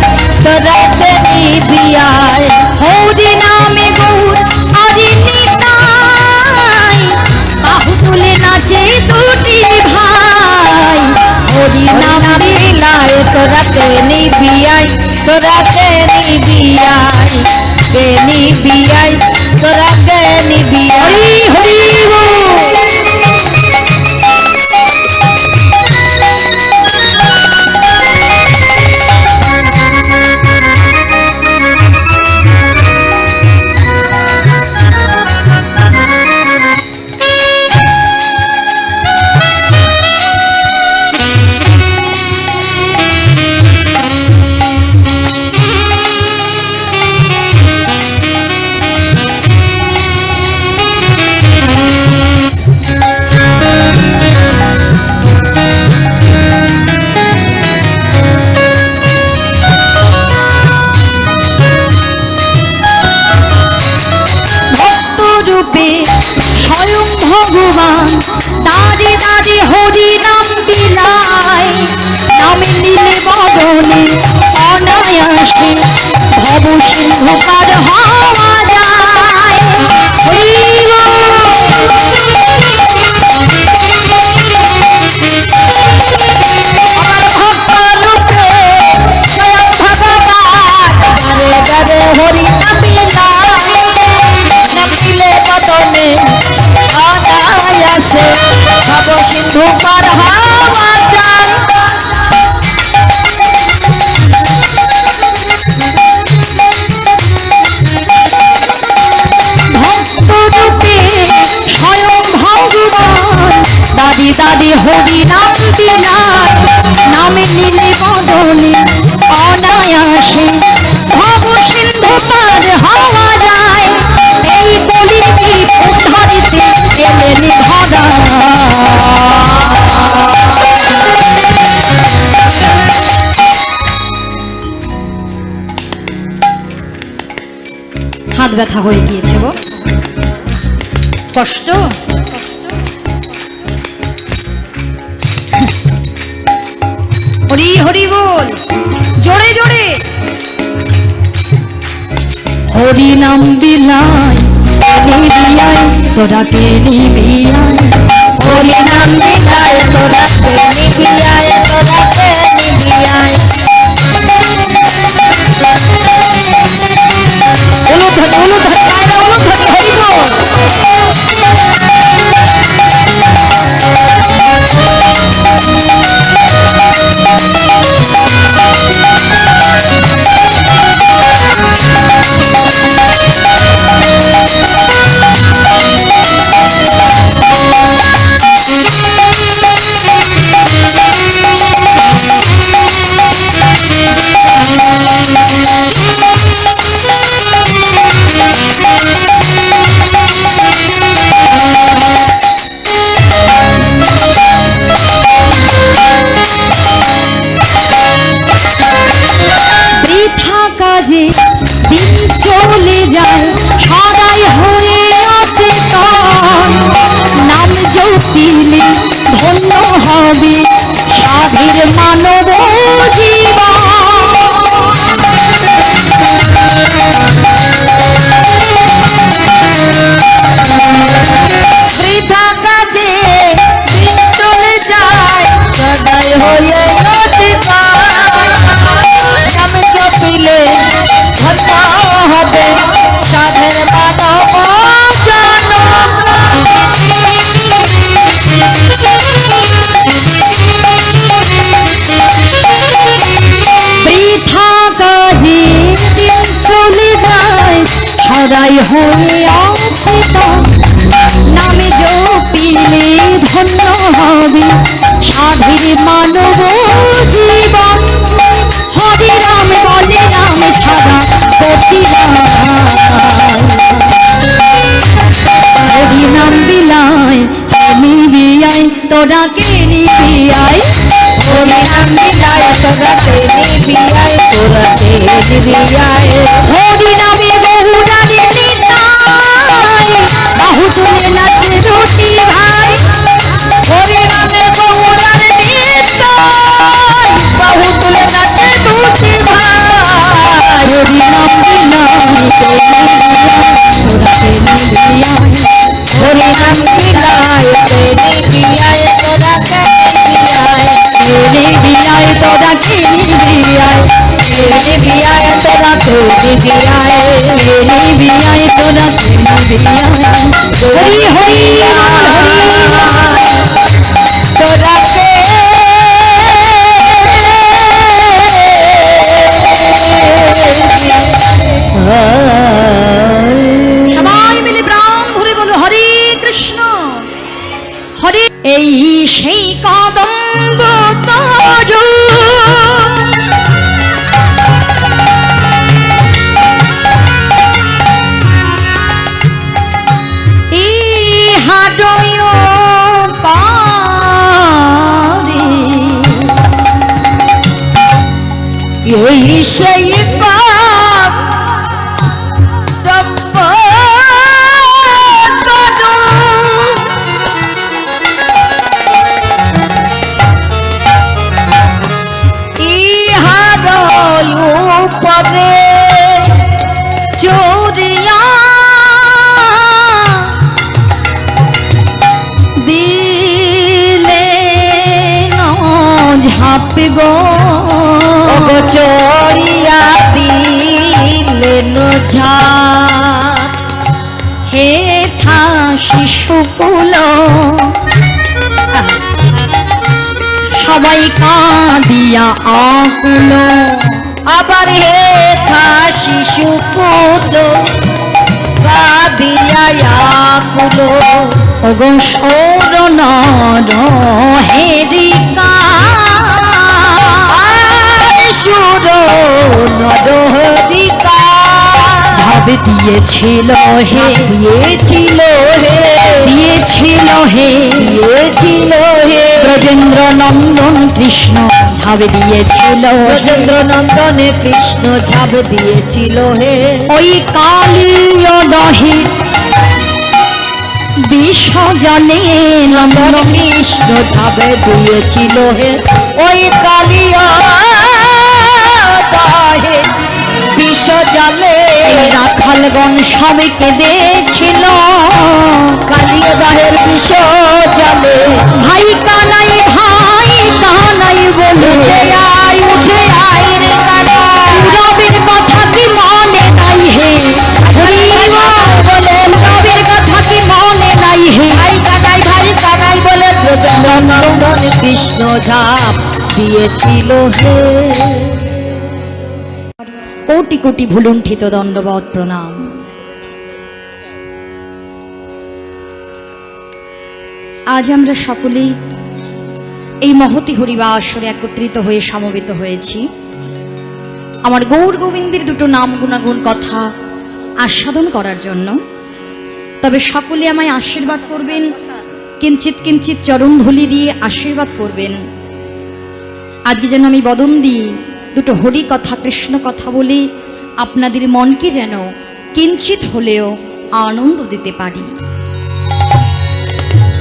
তোরা কে নিবিয়ায়, হরি নামে গৌর হরি নিতাই, বাহু তুলে নাচে দুটি ভাই, হরি নাম বিলায়, তোরা কে নিবিয়ায়, তোরা কে নিবিয়ায়, কে নিবিয়ায়, তোরা কে নিবিয়ায়। হরি হরি স্বয়ং ভগবান দাঁড়ে দাঁড়ে হরি নাম বিলায়, নামে নিলে বদনে অনায়াসে ভব সিন্ধু পার হওয়া যায়। সিন্ধু পার হওয়া যায়। ভক্তরূপে স্বয়ং ভগবান দাঁড়ে দাঁড়ে হরি নাম বিলায়, নামে নিলে বদনে অনায়াসে ভব সিন্ধু পার হওয়া যায়। এই কলিতে উদ্ধরিতে এলেন ধরা, হাত ব্যথা হয়ে গিয়েছে গো, কষ্ট। হরি হরি বল জোরে জোরে। হরি নাম বিলায় নিবিয়ায়, তোরা কে নিবিয়ায়, হরি নাম বিলায়, তোরা কে নিবিয়ায়, তোরা কে নিবিয়ায়। অনুধ্বনি অনুধ্বনি। বৃথা কাজে চলে যায় সদাই হয়ে অচিত নামে জপিলে ধন্য হবে সাধে মানব জীবন হরি নাম বলে নাম ছাড়া গতি হরি নাম বিলায় নিবি আয় তোরা কে নিবি আয় হরি নাম বিলায় তোরা কে নিবি আয় তোরা কে নিবি আয় হরি নামে বহু নারী বাহু তুলে নাচে রুটি ভাই হরি নামে বহু নারী বাহু তুলে নাচে রুটি ভাই হরি নাম বিলায় হরি নাম বিলায় তোরা কে নিবিয়ায় মেরে বিয়ায় তোরা কে নিবিয়ায় মেরে বিয়ায় তোরা কে নিবিয়ায় হরি হরি তোরা কে সবাই মিলে প্রাণ ভরে বলো হরে কৃষ্ণ হরে। এই সেই কদম্ব তরু ইহাডয় পারে এই সেই পাপ দম্ব পরে চোরিয়া দিলে ঝাপে গো চড়িয়া দিলেন ঝাপ হে থা শিশুকুল সবাই কাঁদিয়া আকুল আবার হেথা শিশু পুত কাঁদিয়া কুল ওগো সৌর নর হেরিকা সুর নরহরিকা ঝাবে দিয়েছিল হে দিয়েছিল হে দিয়েছিল হে দিয়েছিল হে ব্রজেন্দ্র নন্দন কৃষ্ণ ঝাবে দিয়েছিল ব্রজেন্দ্র নন্দনে কৃষ্ণ ঝাব দিয়েছিল হে ওই কালীয় দহে বিষ জলে নন্দন কৃষ্ণ ঝাবে দিয়েছিল হে ওই কালিয়া দহে বিষ জলে রাখালগণ সবে কেঁদেছিল কালিয়া দহের বিষ জলে ভাই কানাই বলে উঠে আয় রে কানা রবির কথা কি মনে নাই হে বলে রবির কথা কি মনে নাই হে ভাই কানাই বলে ব্রজেন্দ্র নন্দন কৃষ্ণ ঝাপ দিয়েছিল হে কোটি কোটি ভুলুণ্ঠিত দণ্ডবৎ প্রণাম। আজ আমরা সকলেই এই মহতি হরিবাসরে একত্রিত হয়ে সমবেত হয়েছি আমার গৌর গোবিন্দের দুটো নাম গুণাগুণ কথা আস্বাদন করার জন্য। তবে সকলে আমায় আশীর্বাদ করবেন, কিঞ্চিত কিঞ্চিত চরণ ধুলি দিয়ে আশীর্বাদ করবেন। আজকে যেন আমি বদন দিয়ে দুটো হরি কথা কৃষ্ণ কথা বলে আপনাদের মনকে যেন কিঞ্চিত হলেও আনন্দ দিতে পারি।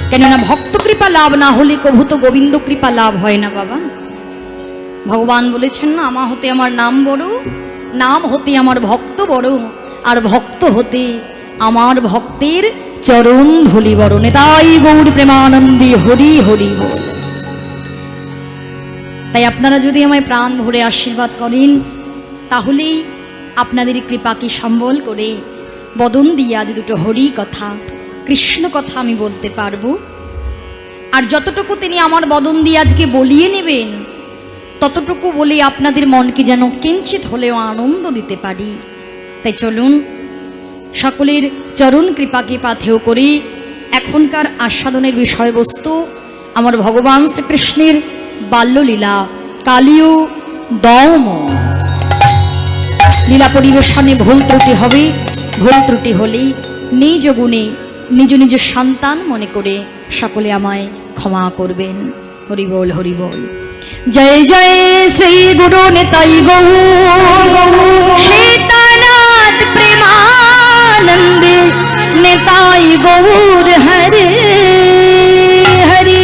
কেননা ভক্ত কৃপা লাভ না হলে কভু তো গোবিন্দ কৃপা লাভ হয় না বাবা। ভগবান বলেছেন না, আমা হতে আমার নাম বড়, নাম হতে আমার ভক্ত বড়, আর ভক্ত হতে আমার ভক্তের চরণ ধুলি বড়। নেতাই গৌর প্রেমানন্দী হরি হরি বল। তাই আপনারা যদি আমায় প্রাণ ভরে আশীর্বাদ করেন, তাহলেই আপনাদের কৃপাকে সম্বল করে বদন দিয়ে আজ দুটো হরি কথা, কৃষ্ণ কথা আমি বলতে পারবো। আর যতটুকু তিনি আমার বদন দিয়ে আজকে বলিয়ে নেবেন, ততটুকু বলে আপনাদের মনকে যেন কিঞ্চিত হলেও আনন্দ দিতে পারি। তাই চলুন সকলের চরণ কৃপাকে পাথেয় করে এখনকার আস্বাদনের বিষয়বস্তু আমার ভগবান শ্রীকৃষ্ণের বাল্যলীলা কালীয় দম। লীলা পরিবেশনে ভুল ত্রুটি হবে, ভুল ত্রুটি হলেই নিজ গুণে নিজ নিজ সন্তান মনে করে সকলে আমায় ক্ষমা করবেন। হরি বল, হরি বল। জয় জয় শ্রী গুরু নিতাই গৌর সীতানাথ প্রেমানন্দে নিতাই গৌর হরে হরে।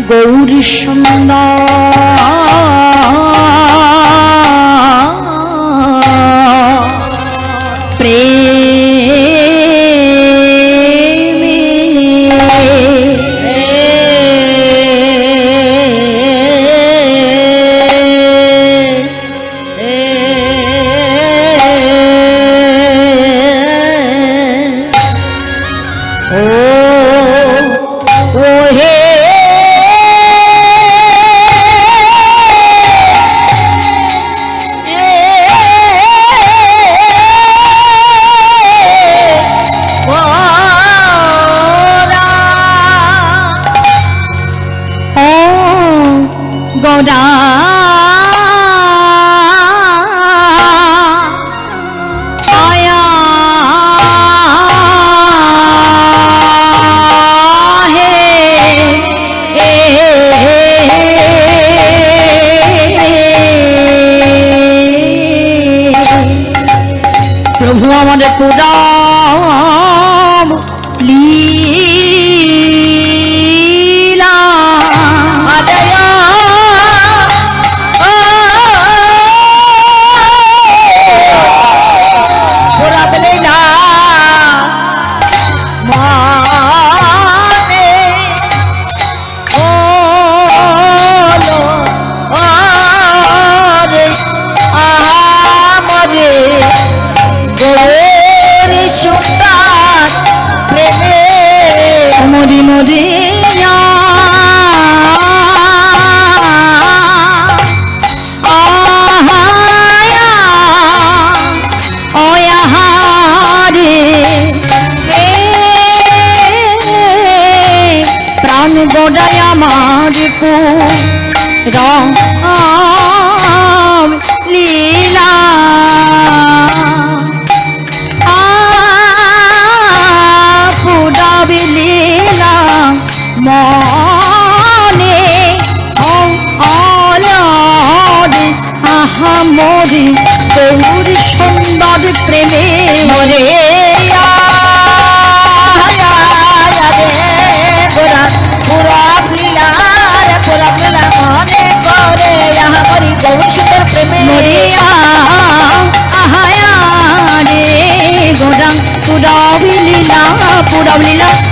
গৌরী সুন্দর প্রেমে ও হে গৌরা আয়া হে প্রভু আমাদের পুরাম লীলা মরি মরি প্রাণ গোড়ায় আমার রাম লীলা পুরাবে লীলা মনে অলরে আহা মরে গৌর সুন্দর প্রেমে মরে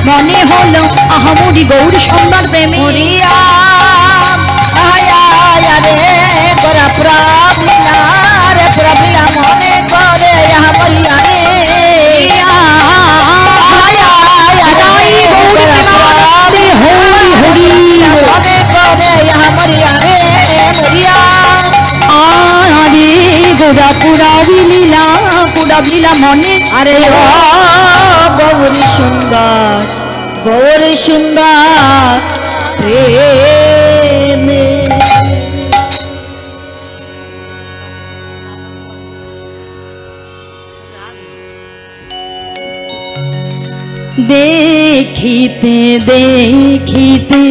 মনে হলো আহামরি গৌর সুন্দর প্রেমে গোরা পুরাবি লীলা পুরাবিলা মনে আরে গৌর সুন্দর গৌর সুন্দর প্রেমে। দেখিতে দেখিতে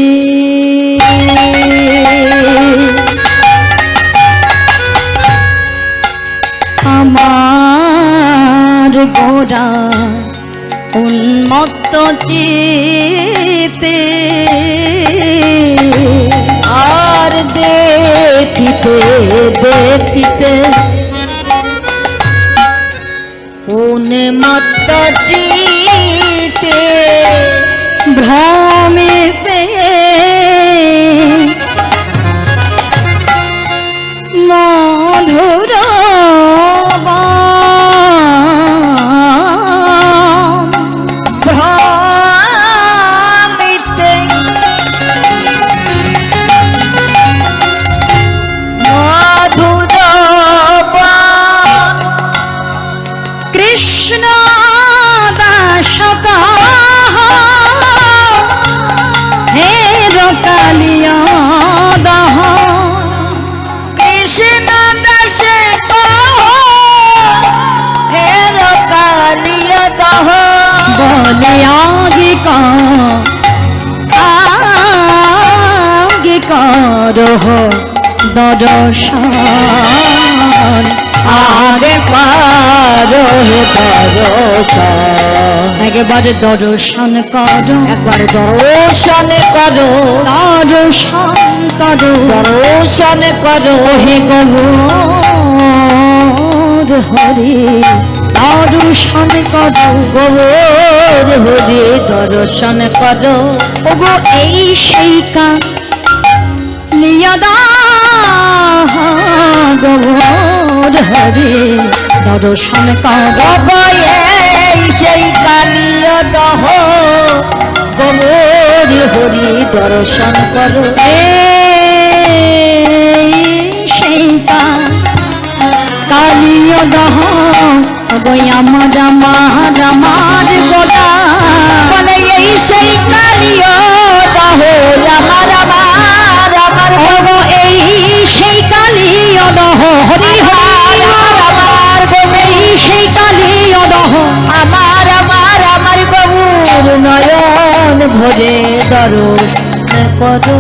আমার গোরা উন্মত্ত চিতে দেখিতে দেখিতে উন্মত্ত চিতে ভ্রমেতে মধুর ভ্রমিতে মধুর কৃষ্ণ দাস হে রকালিয়া দহ কৃষ্ণ দাসে হের কালিয়া দহ বলে আগে করহ দর্শন আগে পারো হে দর্শন একেবারে দর্শন করো একবার দর্শন করো দর্শন করো দর্শন করো হে গৌর হরি দর্শন করো গৌর হরি দর্শন করো ওগো এই সেই কালিয়দা গৌর হরি দর্শন করো এই সেই কালিয়া দহ গৌর হরি দর্শন করো এই সেই কালিয়দহ ওই আমার আমার গোটা বলে এই সেই কালিয়া দহ আমার আমার আমার ওগো এই সেই কালিয়দহ হরি হরি আমার এই সেই কালিয়দহ আমার আমার গৌর নয়ন ভরে দর্শন করো